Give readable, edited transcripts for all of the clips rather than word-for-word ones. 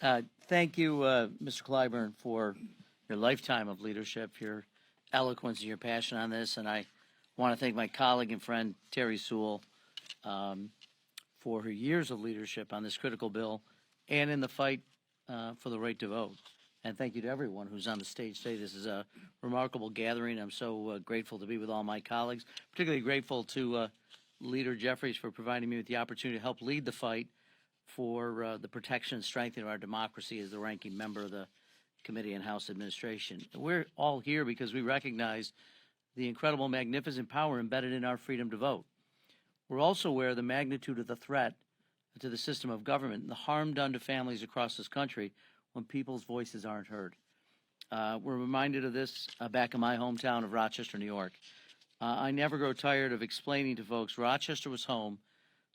Thank you, Mr. Clyburn, for your lifetime of leadership, your eloquence, and your passion on this. And I want to thank my colleague and friend, Terry Sewell, for her years of leadership on this critical bill and in the fight for the right to vote. And thank you to everyone who's on the stage today. This is a remarkable gathering. I'm so grateful to be with all my colleagues, particularly grateful to Leader Jeffries for providing me with the opportunity to help lead the fight for the protection and strengthening of our democracy as the ranking member of the Committee on House Administration. We're all here because we recognize the incredible, magnificent power embedded in our freedom to vote. We're also aware of the magnitude of the threat to the system of government and the harm done to families across this country when people's voices aren't heard. We're reminded of this back in my hometown of Rochester, New York. I never grow tired of explaining to folks Rochester was home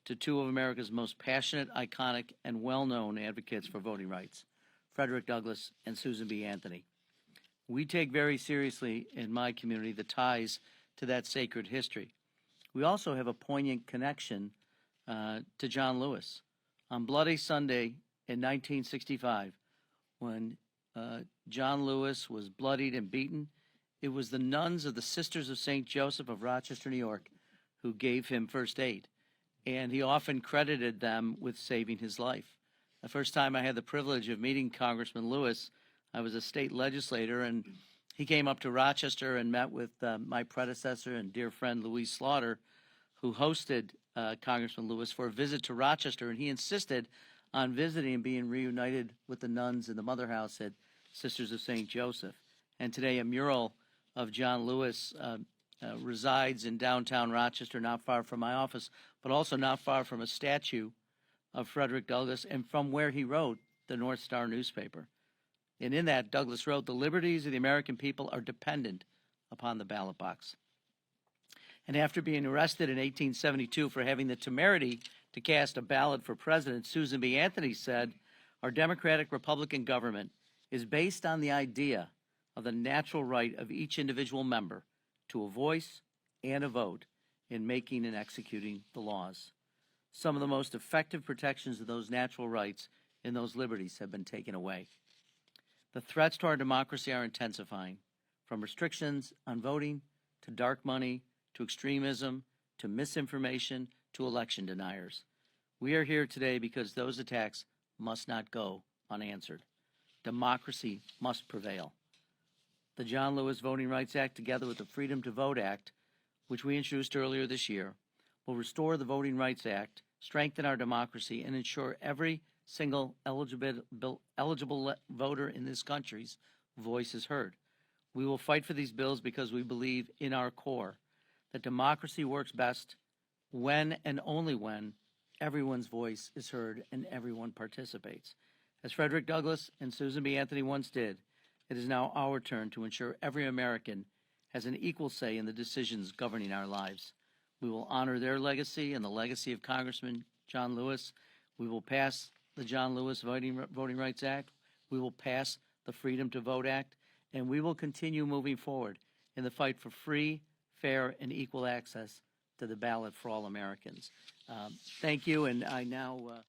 to two of America's most passionate, iconic, and well-known advocates for voting rights, Frederick Douglass and Susan B. Anthony. We take very seriously in my community the ties to that sacred history. We also have a poignant connection to John Lewis. On Bloody Sunday in 1965, when John Lewis was bloodied and beaten, it was the nuns of the Sisters of St. Joseph of Rochester, New York, who gave him first aid. And he often credited them with saving his life. The first time I had the privilege of meeting Congressman Lewis, I was a state legislator, and he came up to Rochester and met with my predecessor and dear friend Louise Slaughter, who hosted Congressman Lewis for a visit to Rochester, and he insisted on visiting and being reunited with the nuns in the Mother House at Sisters of St. Joseph. And today a mural of John Lewis resides in downtown Rochester, not far from my office, but also not far from a statue of Frederick Douglass and from where he wrote the North Star newspaper. And in that, Douglass wrote, "The liberties of the American people are dependent upon the ballot box." And after being arrested in 1872 for having the temerity to cast a ballot for president, Susan B. Anthony said, "Our democratic Republican government is based on the idea of the natural right of each individual member to a voice and a vote in making and executing the laws. Some of the most effective protections of those natural rights and those liberties have been taken away. The threats to our democracy are intensifying, from restrictions on voting to dark money to extremism to misinformation to election deniers. We are here today because those attacks must not go unanswered. Democracy must prevail. The John Lewis Voting Rights Act, together with the Freedom to Vote Act, which we introduced earlier this year, will restore the Voting Rights Act, strengthen our democracy, and ensure every single eligible voter in this country's voice is heard. We will fight for these bills because we believe in our core that democracy works best when and only when everyone's voice is heard and everyone participates. As Frederick Douglass and Susan B. Anthony once did, it is now our turn to ensure every American has an equal say in the decisions governing our lives. We will honor their legacy and the legacy of Congressman John Lewis. We will pass the John Lewis Voting Rights Act. We will pass the Freedom to Vote Act, and we will continue moving forward in the fight for free, fair, and equal access to the ballot for all Americans. Thank you, and I now